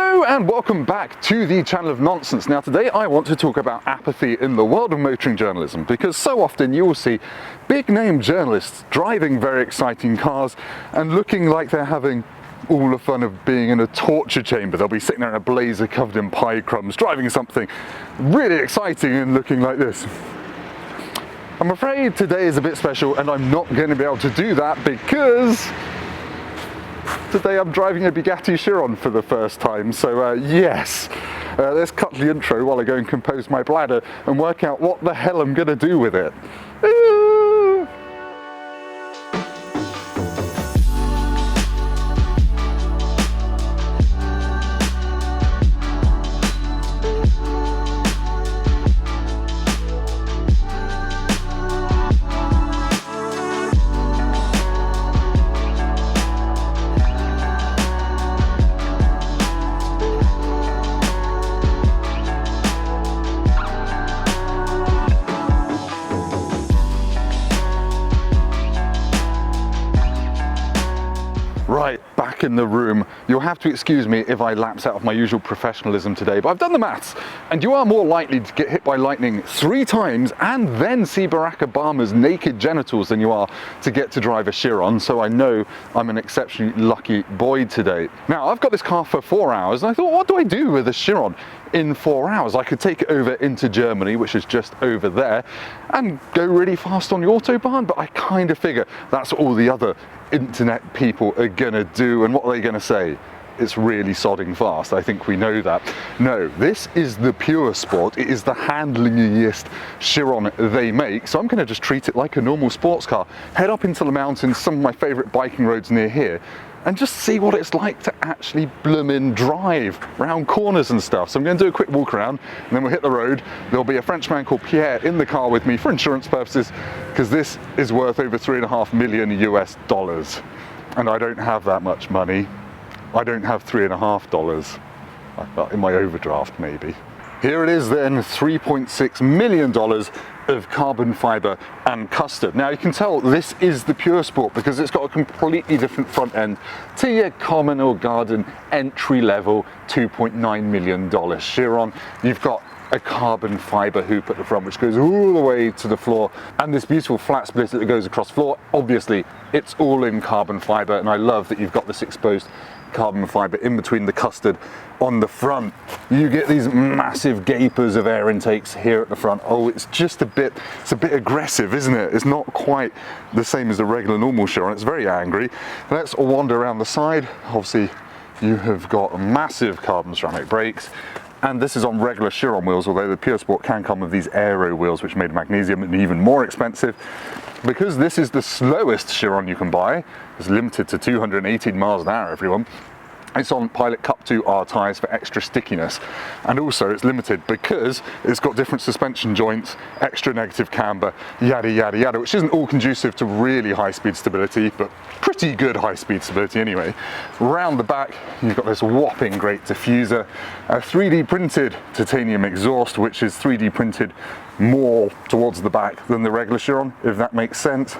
Hello and welcome back to the channel of nonsense. Now today I want to talk about apathy in the world of motoring journalism, because so often you will see big name journalists driving very exciting cars and looking like they're having all the fun of being in a torture chamber. They'll be sitting there in a blazer covered in pie crumbs, driving something really exciting and looking like this. I'm afraid today is a bit special and I'm not going to be able to do that because today I'm driving a Bugatti Chiron for the first time, so yes, let's cut the intro while I go and compose my bladder and work out what the hell I'm going to do with it. Right, back in the room. You'll have to excuse me if I lapse out of my usual professionalism today, but I've done the maths, and you are more likely to get hit by lightning 3 times and then see Barack Obama's naked genitals than you are to get to drive a Chiron, so I know I'm an exceptionally lucky boy today. Now, I've got this car for 4 hours, and I thought, what do I do with a Chiron in 4 hours? I could take it over into Germany, which is just over there, and go really fast on the Autobahn, but I kind of figure that's all the other internet people are gonna do, and what are they gonna say? It's really sodding fast. I think we know that. No, this is the Pur Sport. It is the handlingiest Chiron they make, so I'm gonna just treat it like a normal sports car, head up into the mountains, some of my favorite biking roads near here, and just see what it's like to actually bloomin' drive round corners and stuff. So I'm going to do a quick walk around and then we'll hit the road. There'll be a Frenchman called Pierre in the car with me for insurance purposes, because this is worth over $3.5 million US. And I don't have that much money. I don't have $3.5. In my overdraft maybe. Here it is then, $3.6 million of carbon fibre and custard. Now you can tell this is the Pur Sport because it's got a completely different front end to your common or garden entry level $2.9 million Chiron. You've got a carbon fibre hoop at the front which goes all the way to the floor, and this beautiful flat split that goes across the floor. Obviously it's all in carbon fibre, and I love that you've got this exposed carbon fibre in between the custard on the front. You get these massive gapers of air intakes here at the front. Oh, it's just it's a bit aggressive, isn't it? It's not quite the same as the regular normal Chiron. It's very angry. Let's wander around the side. Obviously you have got massive carbon ceramic brakes, and this is on regular Chiron wheels, although the Pur Sport can come with these aero wheels which are made of magnesium and even more expensive. Because this is the slowest Chiron you can buy, it's limited to 218 miles an hour, everyone. It's on Pilot Cup 2R tyres for extra stickiness, and also it's limited because it's got different suspension joints, extra negative camber, yada yada yada, which isn't all conducive to really high speed stability, but pretty good high speed stability anyway. Round the back you've got this whopping great diffuser, a 3D printed titanium exhaust which is 3D printed more towards the back than the regular Chiron, if that makes sense.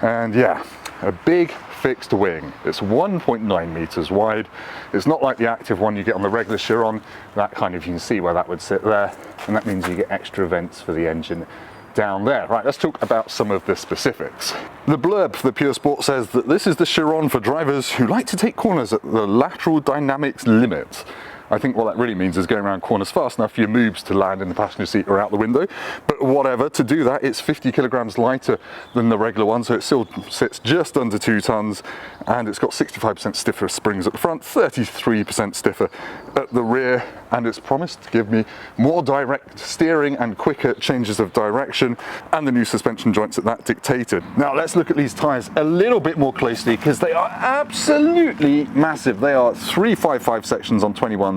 And yeah, a big fixed wing. It's 1.9 meters wide. It's not like the active one you get on the regular Chiron. That kind of, you can see where that would sit there, and that means you get extra vents for the engine down there. Right, let's talk about some of the specifics. The blurb for the Pur Sport says that this is the Chiron for drivers who like to take corners at the lateral dynamics limit. I think what that really means is going around corners fast enough for your moves to land in the passenger seat or out the window. But whatever, to do that, it's 50 kilograms lighter than the regular one, so it still sits just under 2 tons, and it's got 65% stiffer springs at the front, 33% stiffer at the rear, and it's promised to give me more direct steering and quicker changes of direction, and the new suspension joints that dictated. Now let's look at these tyres a little bit more closely, because they are absolutely massive. They are 355 sections on 21s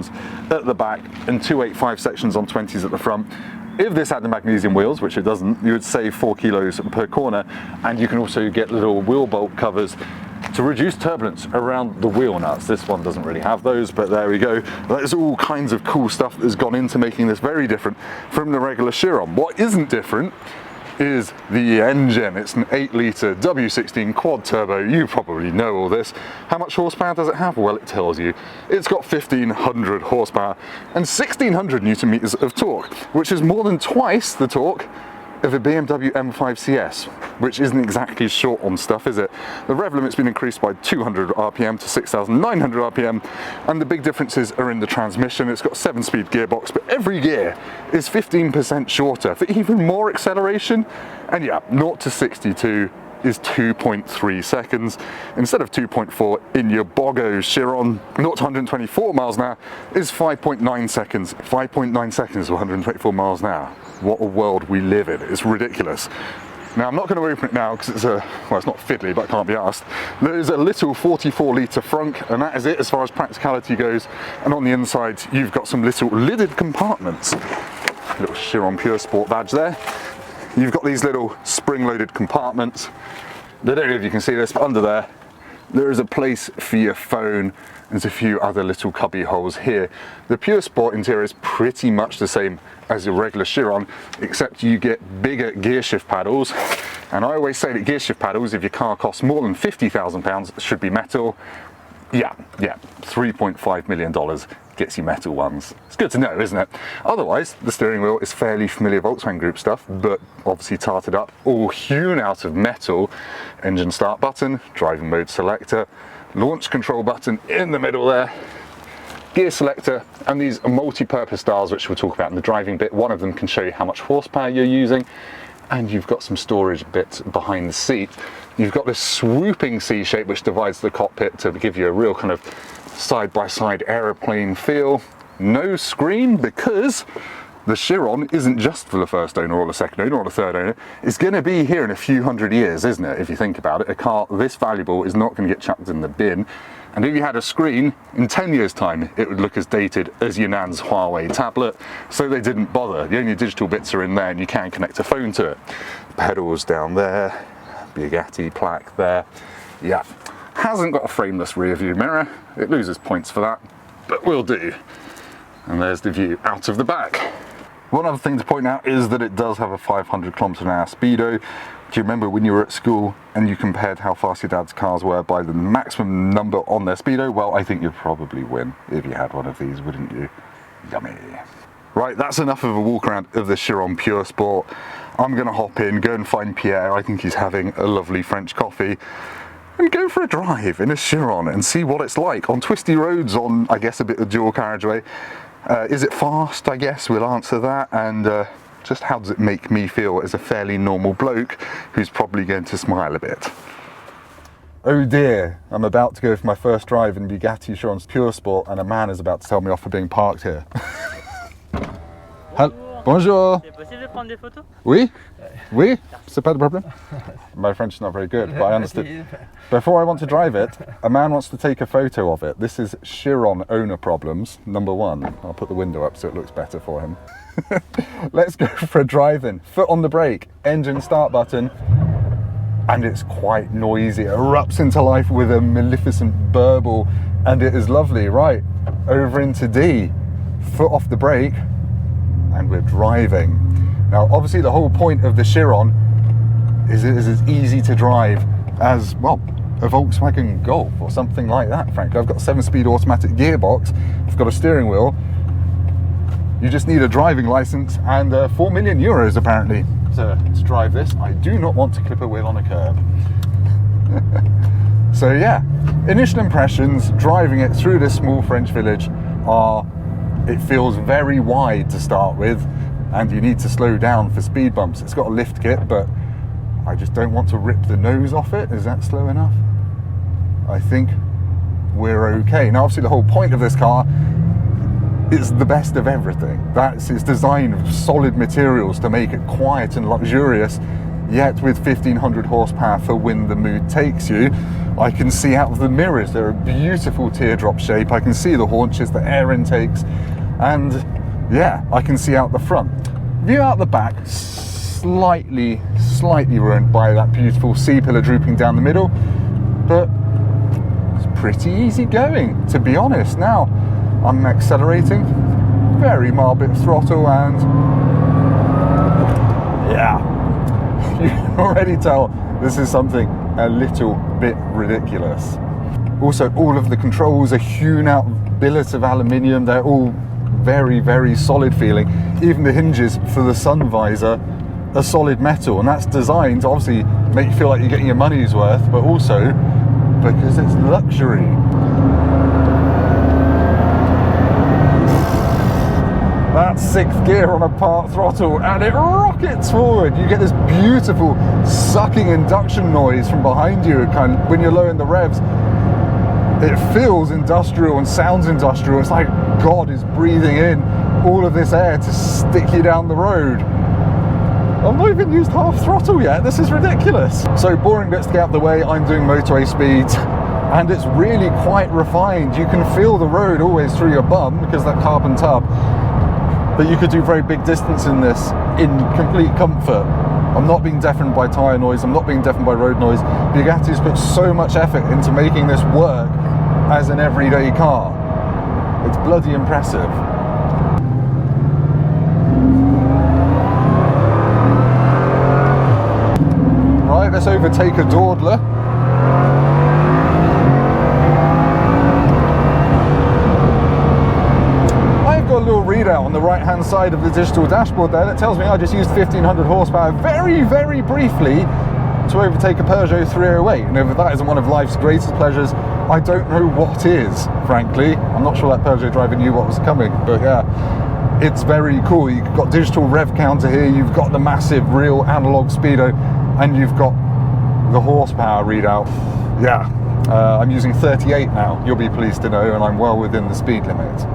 at the back and 285 sections on 20s at the front. If this had the magnesium wheels, which it doesn't, you would save 4 kilos per corner, and you can also get little wheel bolt covers to reduce turbulence around the wheel nuts. This one doesn't really have those, but there we go. There's all kinds of cool stuff that has gone into making this very different from the regular Chiron. What isn't different is the engine. It's an 8-litre W16 quad turbo. You probably know all this. How much horsepower does it have? Well, it tells you. It's got 1500 horsepower and 1600 newton meters of torque, which is more than twice the torque of a BMW M5 CS, which isn't exactly short on stuff, is it? The rev limit's been increased by 200 RPM to 6,900 RPM, and the big differences are in the transmission. It's got a 7-speed gearbox, but every gear is 15% shorter for even more acceleration. And yeah, 0 to 62 is 2.3 seconds instead of 2.4 in your Bogo Chiron. 0 to 124 miles an hour is 5.9 seconds. 5.9 seconds to 124 miles an hour. What a world we live in. It's ridiculous. Now, I'm not going to open it now because it's well, it's not fiddly, but I can't be asked. There is a little 44-litre frunk, and that is it as far as practicality goes. And on the inside, you've got some little lidded compartments. Little Chiron Pur Sport badge there. You've got these little spring-loaded compartments. I don't know if you can see this, but under there is a place for your phone. There's a few other little cubby holes here. The Pure Sport interior is pretty much the same as your regular Chiron, except you get bigger gear shift paddles. And I always say that gear shift paddles, if your car costs more than £50,000, should be metal. Yeah, $3.5 million gets you metal ones. It's good to know, isn't it? Otherwise, the steering wheel is fairly familiar Volkswagen Group stuff, but obviously tarted up, all hewn out of metal. Engine start button, driving mode selector, launch control button in the middle there, gear selector, and these multi-purpose dials, which we'll talk about in the driving bit. One of them can show you how much horsepower you're using, and you've got some storage bits behind the seat. You've got this swooping C shape which divides the cockpit to give you a real kind of side-by-side aeroplane feel. No screen, because the Chiron isn't just for the first owner or the second owner or the third owner. It's going to be here in a few hundred years, isn't it? If you think about it, a car this valuable is not going to get chucked in the bin. And if you had a screen, in 10 years time, it would look as dated as your nan's Huawei tablet. So they didn't bother. The only digital bits are in there, and you can connect a phone to it. Pedals down there, Bugatti plaque there. Yeah, hasn't got a frameless rear view mirror. It loses points for that, but will do. And there's the view out of the back. One other thing to point out is that it does have a 500 km/h speedo. Do you remember when you were at school and you compared how fast your dad's cars were by the maximum number on their speedo? Well, I think you'd probably win if you had one of these, wouldn't you? Yummy. Right, that's enough of a walk around of the Chiron Pur Sport. I'm going to hop in, go and find Pierre. I think he's having a lovely French coffee. And go for a drive in a Chiron and see what it's like on twisty roads, on, I guess, a bit of dual carriageway. Is it fast? I guess we'll answer that. And just how does it make me feel as a fairly normal bloke who's probably going to smile a bit? Oh dear, I'm about to go for my first drive in Bugatti Chiron Pur Sport, and a man is about to tell me off for being parked here. Bonjour. C'est possible de prendre des photos? Oui? Oui? C'est pas de problem? My French is not very good, but I understood. Before I want to drive it, a man wants to take a photo of it. This is Chiron owner problems, number 1. I'll put the window up so it looks better for him. Let's go for a drive in. Foot on the brake, engine start button, and it's quite noisy. It erupts into life with a maleficent burble, and it is lovely. Right, over into D. Foot off the brake, and we're driving. Now, obviously the whole point of the Chiron is it is as easy to drive as, well, a Volkswagen Golf or something like that, frankly. I've got a 7-speed automatic gearbox, I've got a steering wheel. You just need a driving license and 4 million euros apparently to drive this. I do not want to clip a wheel on a curb. So yeah, initial impressions driving it through this small French village are, it feels very wide to start with, and you need to slow down for speed bumps. It's got a lift kit, but I just don't want to rip the nose off it. Is that slow enough? I think we're okay. Now, obviously the whole point of this car is the best of everything. That's its design of solid materials to make it quiet and luxurious, yet with 1500 horsepower for when the mood takes you. I can see out of the mirrors, they're a beautiful teardrop shape. I can see the haunches, the air intakes, and yeah, I can see out the front. View out the back, slightly ruined by that beautiful C-pillar drooping down the middle, but it's pretty easy going, to be honest. Now, I'm accelerating, very mild bit of throttle, and yeah, You can already tell this is something a little bit ridiculous. Also, all of the controls are hewn out of billets of aluminium. They're all very, very solid feeling. Even the hinges for the sun visor are solid metal, and that's designed to obviously make you feel like you're getting your money's worth, but also because it's luxury. That's 6th gear on a part throttle, and it rockets forward. You get this beautiful sucking induction noise from behind you kind of when you're low in the revs. It feels industrial and sounds industrial. It's like God is breathing in all of this air to stick you down the road. I've not even used half throttle yet. This is ridiculous. So boring bits to get out of the way. I'm doing motorway speeds, and it's really quite refined. You can feel the road always through your bum because of that carbon tub. But you could do very big distance in this in complete comfort. I'm not being deafened by tyre noise, I'm not being deafened by road noise. Bugatti's put so much effort into making this work as an everyday car. It's bloody impressive. Right, let's overtake a dawdler. Got a little readout on the right hand side of the digital dashboard there that tells me I just used 1500 horsepower very, very briefly to overtake a Peugeot 308, and if that isn't one of life's greatest pleasures, I don't know what is, frankly. I'm not sure that Peugeot driver knew what was coming, but yeah, it's very cool. You've got digital rev counter here, you've got the massive real analog speedo, and you've got the horsepower readout. Yeah, I'm using 38 now, you'll be pleased to know, and I'm well within the speed limit.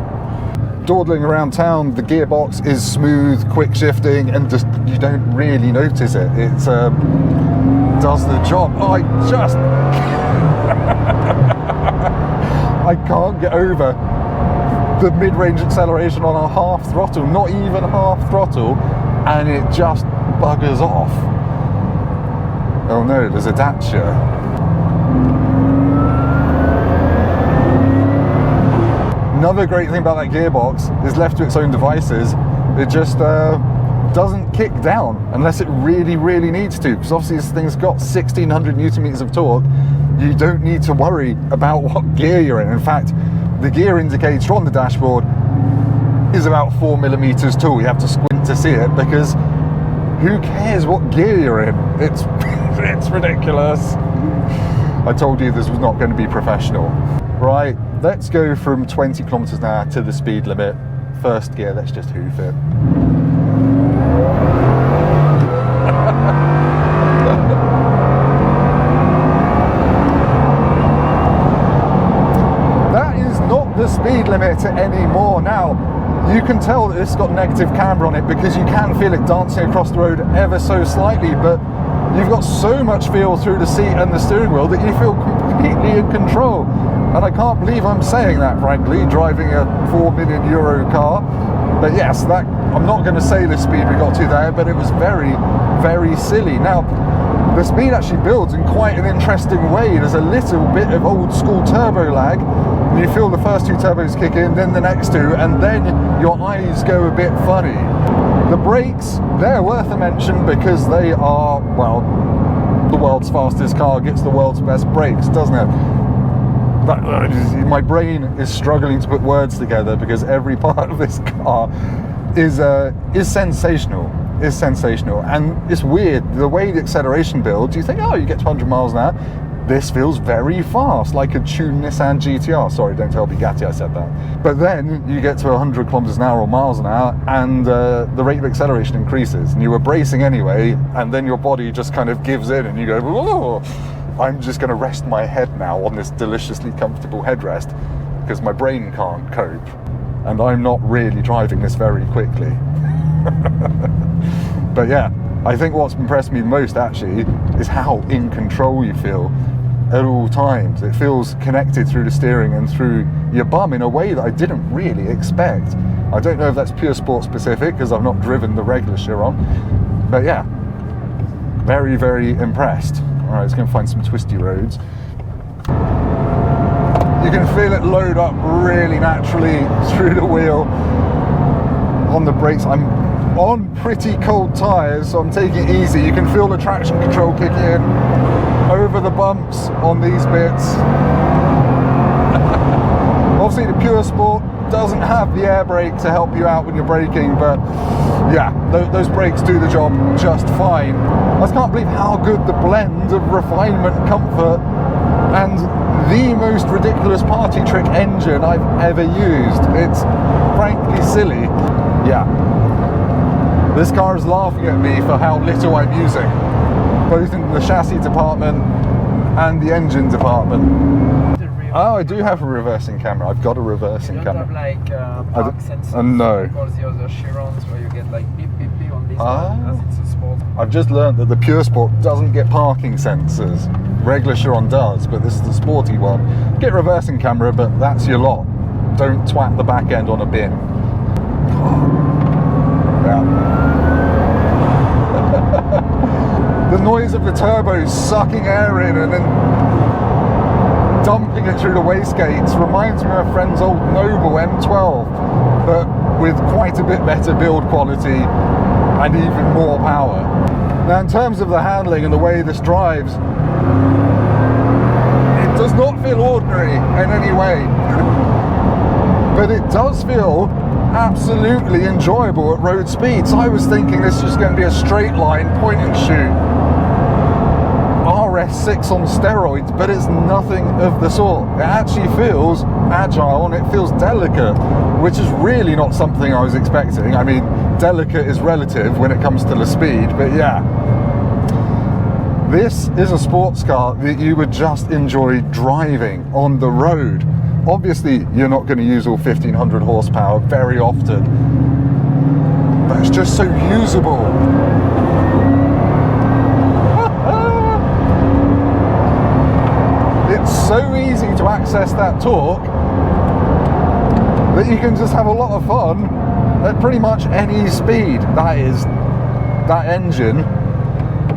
Dawdling around town, the gearbox is smooth, quick shifting, and just you don't really notice it. It does the job. Oh, I can't get over the mid-range acceleration on a half throttle, not even half throttle, and it just buggers off. Oh no, there's a Dacia. Another great thing about that gearbox is left to its own devices, it just doesn't kick down unless it really, really needs to, because obviously this thing's got 1600 Newton meters of torque. You don't need to worry about what gear you're in. In fact, the gear indicator on the dashboard is about 4 millimeters tall. You have to squint to see it because who cares what gear you're in? It's ridiculous. I told you this was not going to be professional. Right, let's go from 20 kilometers an hour to the speed limit. First gear, let's just hoof it. That is not the speed limit anymore. Now, you can tell that this has got negative camber on it because you can feel it dancing across the road ever so slightly, but you've got so much feel through the seat and the steering wheel that you feel completely in control. And I can't believe I'm saying that, frankly, driving a €4 million car. But yes, that I'm not going to say the speed we got to there, but it was very, very silly. Now, the speed actually builds in quite an interesting way. There's a little bit of old school turbo lag. And you feel the first two turbos kick in, then the next two, and then your eyes go a bit funny. The brakes, they're worth a mention because they are, well, the world's fastest car gets the world's best brakes, doesn't it? My brain is struggling to put words together because every part of this car is sensational. Is sensational, and it's weird the way the acceleration builds. You think, oh, you get to 100 miles an hour. This feels very fast, like a tuned Nissan GTR. Sorry, don't tell Bugatti I said that. But then you get to 100 kilometers an hour or miles an hour, and the rate of acceleration increases, and you were bracing anyway, and then your body just kind of gives in, and you go, whoa. I'm just going to rest my head now on this deliciously comfortable headrest because my brain can't cope, and I'm not really driving this very quickly. But yeah, I think what's impressed me most actually is how in control you feel at all times. It feels connected through the steering and through your bum in a way that I didn't really expect. I don't know if that's pure sport specific because I've not driven the regular Chiron, but yeah, very, very impressed. All right, let's go and find some twisty roads. You can feel it load up really naturally through the wheel. On the brakes, I'm on pretty cold tyres, so I'm taking it easy. You can feel the traction control kick in over the bumps on these bits. Obviously the Pure Sport doesn't have the air brake to help you out when you're braking, but yeah, those brakes do the job just fine. I just can't believe how good the blend of refinement, comfort, and the most ridiculous party trick engine I've ever used. It's frankly silly. Yeah. This car is laughing at me for how little I'm using, both in the chassis department and the engine department. Oh, I do have a reversing camera. I've got a reversing camera. You don't have like park sensors? No. Because the other Chirons where you get like beep beep beep on this one, as it's a sport. I've just learned that the Pure Sport doesn't get parking sensors. Regular Chiron does, but this is the sporty one. Get reversing camera, but that's your lot. Don't twat the back end on a bin. Yeah. The noise of the turbos sucking air in and then dumping it through the wastegates reminds me of a friend's old Noble M12, but with quite a bit better build quality and even more power. Now, in terms of the handling and the way this drives, it does not feel ordinary in any way, but it does feel absolutely enjoyable at road speeds. I was thinking this was going to be a straight line point and shoot RS6 on steroids, but it's nothing of the sort. It actually feels agile and it feels delicate, which is really not something I was expecting. I mean, delicate is relative when it comes to the speed, but yeah. This is a sports car that you would just enjoy driving on the road. Obviously, you're not going to use all 1500 horsepower very often, but it's just so usable. It's so easy to access that torque that you can just have a lot of fun at pretty much any speed. That is, that engine,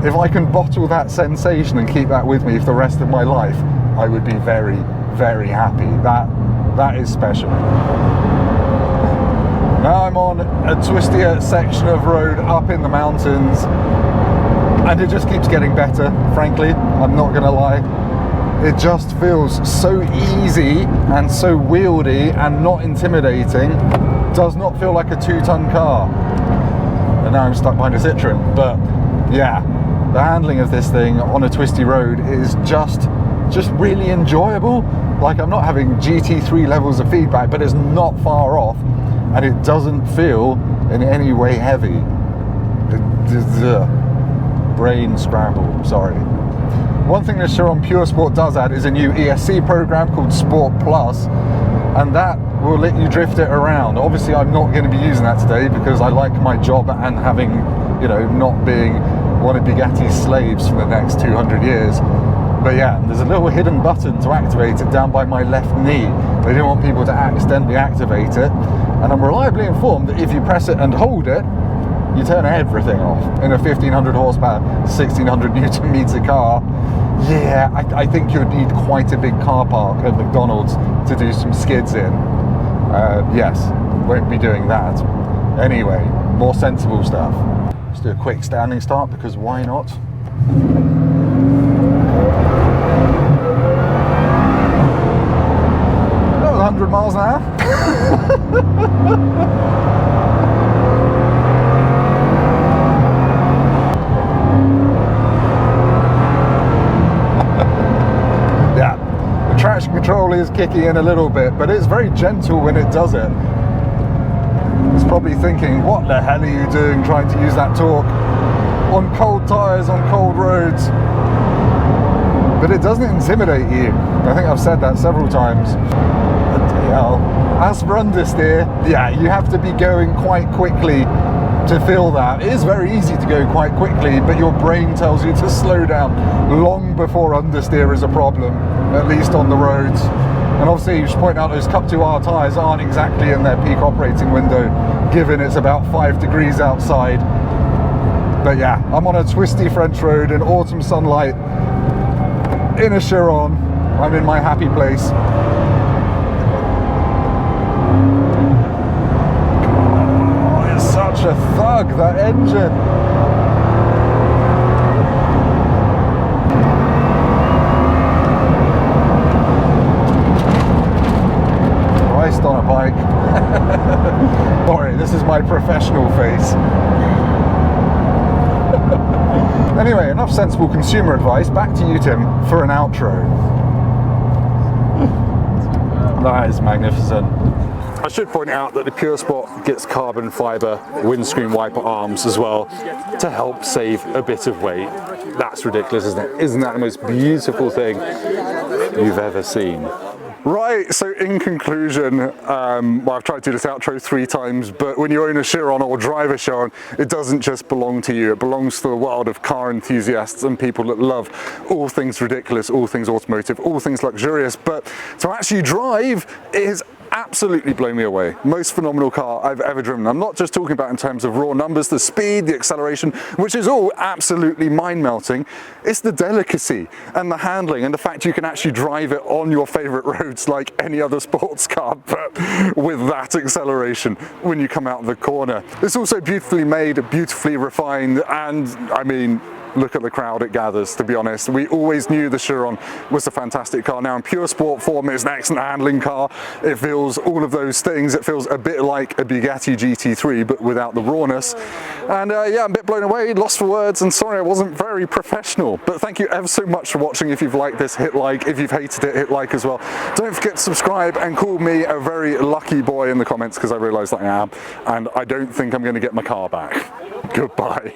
if I can bottle that sensation and keep that with me for the rest of my life, I would be very, very happy. That is special. Now I'm on a twistier section of road up in the mountains, and it just keeps getting better, frankly. I'm not gonna lie. It just feels so easy and so wieldy and not intimidating. Does not feel like a 2-ton car. And now I'm stuck behind a Citroen, but yeah, the handling of this thing on a twisty road is just really enjoyable. Like, I'm not having GT3 levels of feedback, but it's not far off, and it doesn't feel in any way heavy. Brain scramble, sorry. One thing the Chiron Pure Sport does add is a new ESC program called Sport Plus, and that will let you drift it around. Obviously, I'm not going to be using that today because I like my job and having, you know, not being one of Bugatti's slaves for the next 200 years. But yeah, there's a little hidden button to activate it down by my left knee. They didn't want people to accidentally activate it. And I'm reliably informed that if you press it and hold it, you turn everything off. In a 1500 horsepower, 1600 Newton meter car, yeah, I think you'd need quite a big car park at McDonald's to do some skids in. Yes, won't be doing that. Anyway, more sensible stuff. Let's do a quick standing start, because why not? That was 100 miles an hour. Traction control is kicking in a little bit, but it's very gentle when it does it. It's probably thinking, what the hell are you doing trying to use that torque on cold tyres, on cold roads? But it doesn't intimidate you. I think I've said that several times. As for understeer, yeah, you have to be going quite quickly to feel that. It is very easy to go quite quickly, but your brain tells you to slow down long before understeer is a problem, at least on the roads. And obviously you should point out those Cup 2R tyres aren't exactly in their peak operating window, given it's about 5 degrees outside. But yeah, I'm on a twisty French road in autumn sunlight in a Chiron. I'm in my happy place. Such a thud. chug, that engine. Christ on a bike. Alright, this is my professional face. Anyway, enough sensible consumer advice. Back to you, Tim, for an outro. That is magnificent. I should point out that the Pure Sport gets carbon fibre windscreen wiper arms as well to help save a bit of weight. That's ridiculous, isn't it? Isn't that the most beautiful thing you've ever seen? Right, so in conclusion, well, I've tried to do this outro 3 times, but when you own a Chiron or drive a Chiron, it doesn't just belong to you, it belongs to the world of car enthusiasts and people that love all things ridiculous, all things automotive, all things luxurious, but to actually drive is absolutely blown me away. Most phenomenal car I've ever driven. I'm not just talking about in terms of raw numbers, the speed, the acceleration, which is all absolutely mind-melting. It's the delicacy and the handling and the fact you can actually drive it on your favorite roads like any other sports car, but with that acceleration when you come out of the corner. It's also beautifully made, beautifully refined, and I mean, look at the crowd it gathers, to be honest. We always knew the Chiron was a fantastic car. Now in pure sport form, it's an excellent handling car. It feels all of those things. It feels a bit like a Bugatti GT3, but without the rawness. And yeah, I'm a bit blown away, lost for words, and sorry I wasn't very professional. But thank you ever so much for watching. If you've liked this, hit like. If you've hated it, hit like as well. Don't forget to subscribe and call me a very lucky boy in the comments, because I realise that I am. And I don't think I'm going to get my car back. Goodbye.